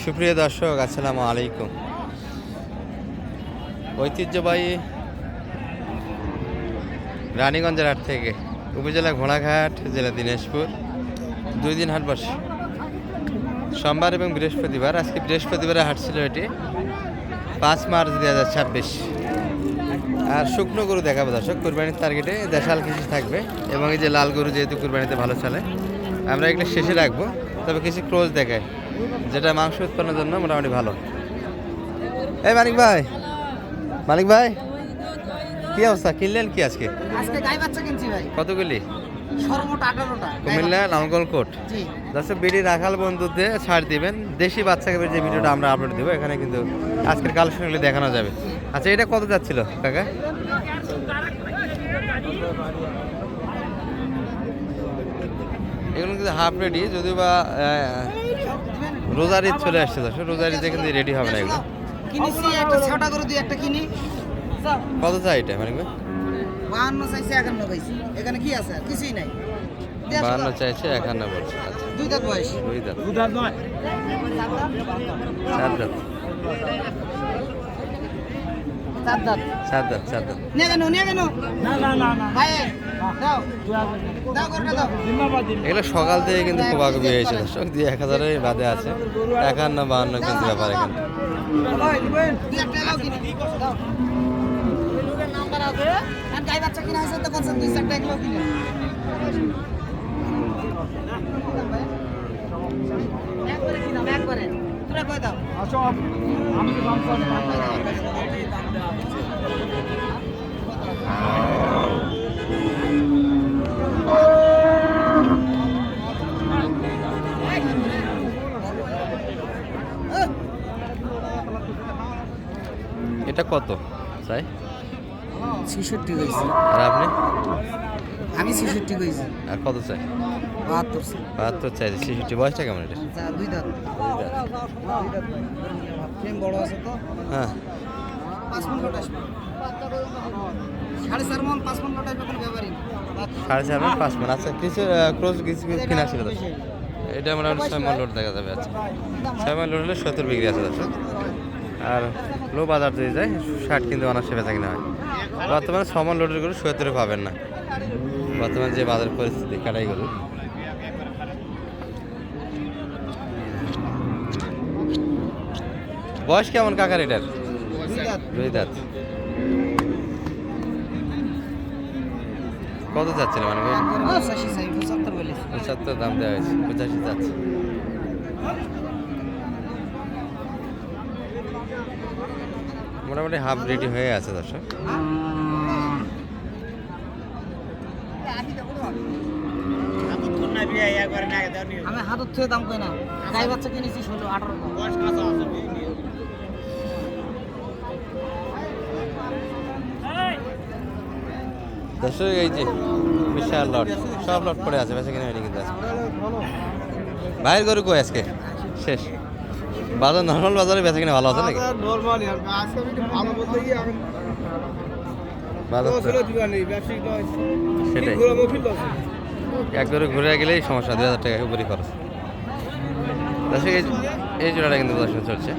সুপ্রিয় দর্শক, আসসালামু আলাইকুম। ঐতিহ্যবাহী রানীগঞ্জের হাট থেকে উপজেলা ঘোড়াঘাট, জেলা দিনাজপুর 2 দিন হাট বসে, সোমবার এবং বৃহস্পতিবার। আজকে বৃহস্পতিবারে হাট ছিল এটি 5 মার্চ 2026। আর শুকনো গরু দেখাবো দর্শক, কুরবানির টার্গেটে দেশাল কিছু থাকবে এবং এই যে লাল গরু যেহেতু কুরবানিতে ভালো চলে, আমরা এগুলো শেষে রাখবো। তবে কিছু ক্লোজ দেখায় যেটা মাংস উৎপাদনের জন্য মোটামুটি ভালো। এই মানিক ভাই কি অবস্থা? কিনলেন কি আজকে? গাই বাচ্চা কিনছি ভাই। কতগুলি? সর্বমোট 18টা। কুমিল্লা নাঙ্গলকোট। জি। দর্শক, বিডি রাখাল বন্ধুদের ছাড় দিবেন। দেশি বাচ্চাকে যে ভিডিওটা আমরা আপলোড দেবো, এখানে কিন্তু আজকের কালেকশনগুলি দেখানো যাবে। আচ্ছা, এটা কত যাচ্ছিল কাকা? এগুলো কিন্তু হাফ রেডি, যদিও বা রোজার ঈদ চলে আসছে। দর্শক, রোজার ঈদে কিন্তু রেডি হবে না এগুলো। কিনেছি একটা ছটা করে দিয়ে একটা কিনি। কত চাই এটা মানে? 52 চাইছে, 51 পাইছি। এখানে কি আছে? কিছুই নাই। 52 চাইছে, 51 বলছে। আচ্ছা, 2 দাঁত বয়স। 2 দাঁত। 2 দাঁত নয়, 4 দাঁত। 4 দাঁত। 4 দাঁত, 4 দাঁত। নিয়ে কেন না ভাই দাও করে দাও। এগুলো সকাল থেকে কিন্তু কোবাকুবি হয়েছে দর্শক, দিয়ে 1000-এর বাদে আছে। 51-52 কিন্তু ব্যাপার এখানে। দুই একটা এলাও কিনি দাও। লোকের নাম্বার আছে আর গাই বাচ্চা কিনা আছে তো কত 2-4টা এগুলো কিনে। একবারে কিনা, একবারে তোরা কই দাও। আচ্ছা, আমি তো দাম চাই না। এটা কত চাই? 66 কইছি। আর আপনি? আমি 66 কইছি। আর কত চাই? 72 72 চাইছে। 66। বয়সটা কেমন এটা? 2 দাঁত। 2 দাঁত। ফ্রেম বড় আছে তো। হ্যাঁ, 5 মণ লোট আসবে। 4.5 মণ 5 মণ লোট আসবে, কোনো ব্যাপারই না। 4.5 5 মণ। আচ্ছা, কিছু ক্রস কিছু কিনা ছিল দর্শক। এটা মোটামুটি 6 মণ লোড দেখা যাবে। আচ্ছা, 6 মণ লোড হলে 70 বিক্রি আছে দর্শক। আর লো বাজার যদি যায় 60 কিন্তু অনার্সে বেচা কিনা হয়। বর্তমানে 6 মণ লোডের গরু 70-এ পাবেন না, বর্তমানে যে বাজার পরিস্থিতি। কাটাই গরু বয়স কেমন কাকার এটার? 2 দাঁত। কত যাচ্ছিল মানে? 75 দাম দেওয়া হয়েছে, 85 যাচ্ছে। মোটামুটি হাফ রেডি হয়ে আছে দর্শক। আমি হাতত থেকে দাম কই না। গাই বাচ্চা কিনেছি 16-18 বয়স কাঁচা আছে। দর্শক, এই যে বিশাল লট, সব লট পড়ে আছে, বেশি কিনে হয়নি কিন্তু আজকে। ভাইয়ের গরু কই আজকে? শেষ বাজার, নর্মাল বাজারে বেচা কিনা ভালো আছে নাকি? নরমালি আজকে আমি একটু ভালো বলতে গিয়ে এখন বাজার তো সেটাই, এক গরু ঘুরে গেলেই সমস্যা। 2000 টাকা উপরই খরচ। দর্শক, এই জোড়াটা কিন্তু দর্শন চলছে।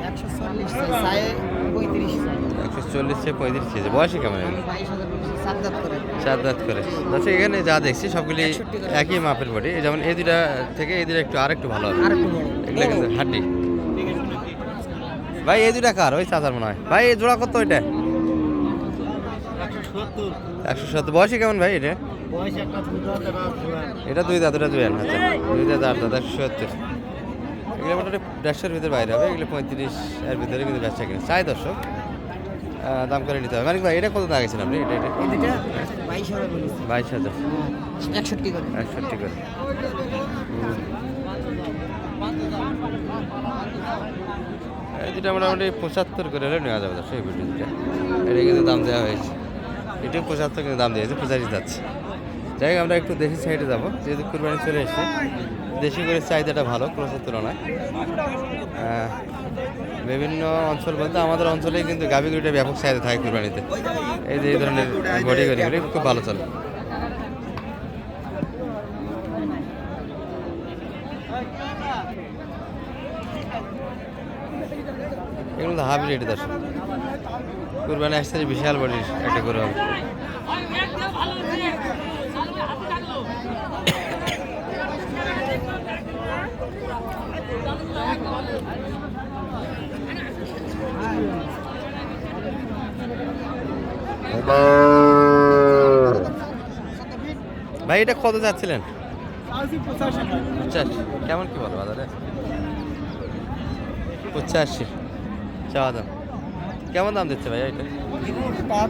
$140 140-35 বয়সে কেমন? 4 দাঁত করে। দর্শক, এখানে যা দেখছি সবগুলি একই মাপের বডি। যেমন এই দুটা থেকে এই দুটা একটু আরেকটু ভালো হবে। এগুলো কিন্তু হাড্ডি। ভাই, এই দুটা কার? ওই চাচার মনে হয়। ভাই, এই জোড়া কত? ওইটা 170। বয়সে কেমন ভাই এটা? এটা 2 দাঁত, ওটা জুয়ান। আচ্ছা, 2 দাঁত 8 দাঁত, 170। এগুলো মোটামুটি 150-এর ভিতরে বাইরে হবে। এগুলো 35-এর ভিতরে কিন্তু ব্যবসা কিনে চাই দর্শক, দাম করে নিতে হবে। মানে ভাই, এটা কত দাম গেছেন আপনি? এটা 22,000। 61 করে। 61 করে। এই দুটা মোটামুটি 75 করে হলে নেওয়া যাবে দর্শক। এই দুটা এটা কিন্তু দাম দেওয়া হয়েছে। এটিও 75 কিন্তু দাম দিয়েছে, 85 যাচ্ছে। যাই হোক, আমরা একটু দেশি সাইডে যাবো, যেহেতু কুরবানি চলে এসেছে। দেশি করে চাহিদাটা ভালো ক্রসের তুলনায়। বিভিন্ন অঞ্চল বলতে আমাদের অঞ্চলেই কিন্তু গাভী গরুটা ব্যাপক চাহিদা থাকে কুরবানিতে। এই যে এই ধরনের বডি গরুগুলি খুব ভালো চলে। এগুলো তো হাইব্রিড দর্শক, কুরবানি আসছে বিশাল বডির একটা গরু হবে। ভাই এটা কত যাচ্ছিলেন? 85। কেমন কি বলো বাজারে? 85 চাওয়া দাম। কেমন দাম দিচ্ছে ভাই এটা? 75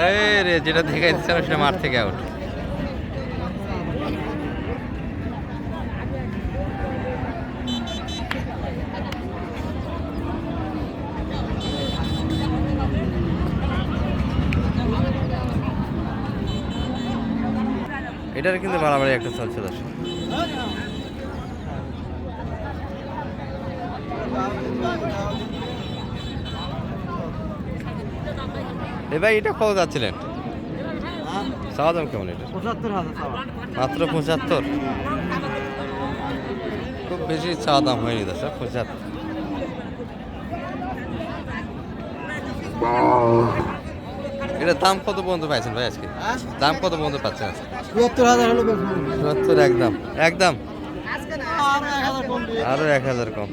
এই রে যেটা দেখে দিচ্ছিলাম সেটা মাঠ থেকে আউট। এটার কিন্তু বাড়াবাড়ি একটা চলছে দর্শক। ভাই এটা কত যাচ্ছিলেন? চাওয়া দাম কেমন এটা? 75,000 মাত্র 75। খুব বেশি চাওয়া দাম হয়নি দর্শক, 75। এটা দাম কত পর্যন্ত পাইছেন ভাই আজকে? দাম কত পর্যন্ত পাচ্ছেন আজকে? 72,000 হলো 72 একদম একদম। আরো 1000 কম,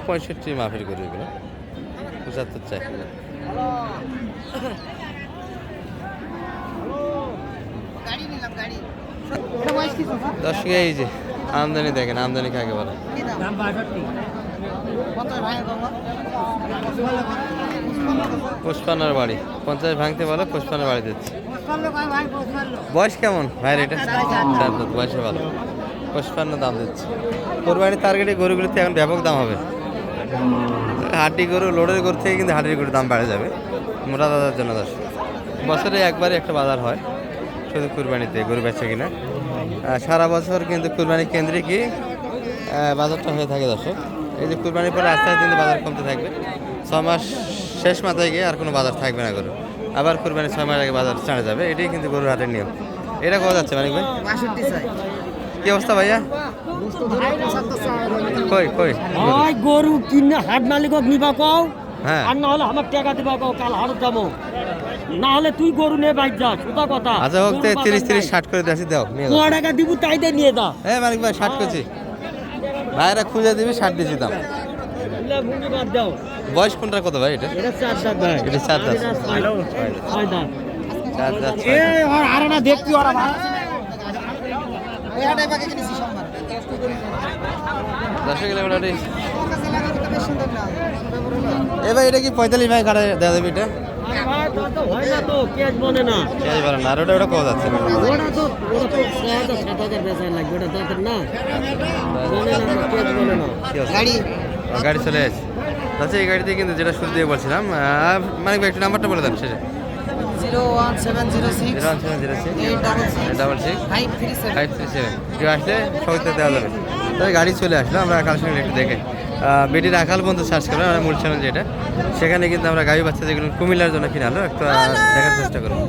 65 মাফির করে এগুলো। 75 চাই। গাড়ি নিলাম গাড়ি। দর্শক এই যে আমদানি দেখেন, আমদানি কাকে বলে। দাম 62। কত ভাই বাবা? 55 বাড়ি, 50 ভাঙতে বলে, 55 বাড়ি দিচ্ছে। বয়স কেমন ভাইয়ের এটা? 4 দাঁত, বয়সে ভালো। 55 দাম দিচ্ছে। কোরবানির টার্গেটে গরুগুলিতে এখন ব্যাপক দাম হবে। হাড্ডি গরু, লোডের গরু থেকে কিন্তু হাড্ডির গরুর দাম বেড়ে যাবে মোটা দাদার জন্য। দর্শক বছরে একবারে একটা বাজার হয় শুধু কুরবানিতে গরু বেচা কিনা। সারা বছর কিন্তু কুরবানি কেন্দ্রিকই বাজারটা হয়ে থাকে দর্শক। এই যে কুরবানির পরে আস্তে আস্তে কিন্তু বাজার কমতে থাকবে। 6 মাস শেষ মাথায় গিয়ে আর কোনো বাজার থাকবে না গরু। আবার কুরবানি 6 মাস আগে বাজার ছাড়া যাবে। এটাই কিন্তু গরুর হাটের নিয়ম। এটা কোথা যাচ্ছে মানিক ভাই? 62 চাই। কি অবস্থা ভাইয়া? কই কই ওই গরু কিনে হাট মালিকক নিবা কও, হ্যাঁ আর না হলে আমার টাকা দিবা কও, কাল হাট যাবো। না হলে তুই গরু নিয়ে বাইক যা, সোজা কথা। আচ্ছা হোক, 30-60 করে দেশি দাও, নিয়ে ক যাও। টাকা দিব তাই দিয়ে নিয়ে যা। হ্যাঁ মানিক ভাই 60 করছি, ভাইরা খুঁজে দিবি 60 দিয়েছি দাম। এগুলা ভুঙ্গি বাদ দাও। বয়স কোনটা কত ভাই এটা? এটা 4 দাঁত ভাই। এটা 4 দাঁত। এটা 6 দাঁত। 4 দাঁত। এ আর আরে না দেখতি ওরা ভাই। এই হাটে পাকে কিনেছি সোমবার। দর্শক মোটামুটি। বেশ সুন্দর না। এ ভাই এটা কি 45 ভাই কাটা দেওয়া যাবে এটা? আরে ভাই তা তো হয় না তো, কেজ বনে না। কে পারে না, আর ওটা ওটা কত যাচ্ছে? ওটা তো 6,000-7,000 বেচায় লাগবে, ওটা দাঁতের না। বনে না, কেজ বনে না। কি অবস্থা? গাড়ি গাড়ি চলে আসছে। আচ্ছা এই গাড়িতে কিন্তু যেটা শুরু দিয়ে বলছিলাম, মানিক ভাই একটু নাম্বারটা বলে দেন শেষে। 01706 01706 866 537 537 কেউ আসলে সহিত দেওয়া যাবে। তবে গাড়ি চলে আসলো, আমরা কালেকশন একটু দেখে বেটির রাখাল বন্ধু সার্চ করলাম, আমরা মূল চ্যানেল যেটা, সেখানে কিন্তু আমরা গাড়ি বাচ্চা যেগুলো কুমিল্লার জন্য কিনালো একটু দেখার চেষ্টা করবো।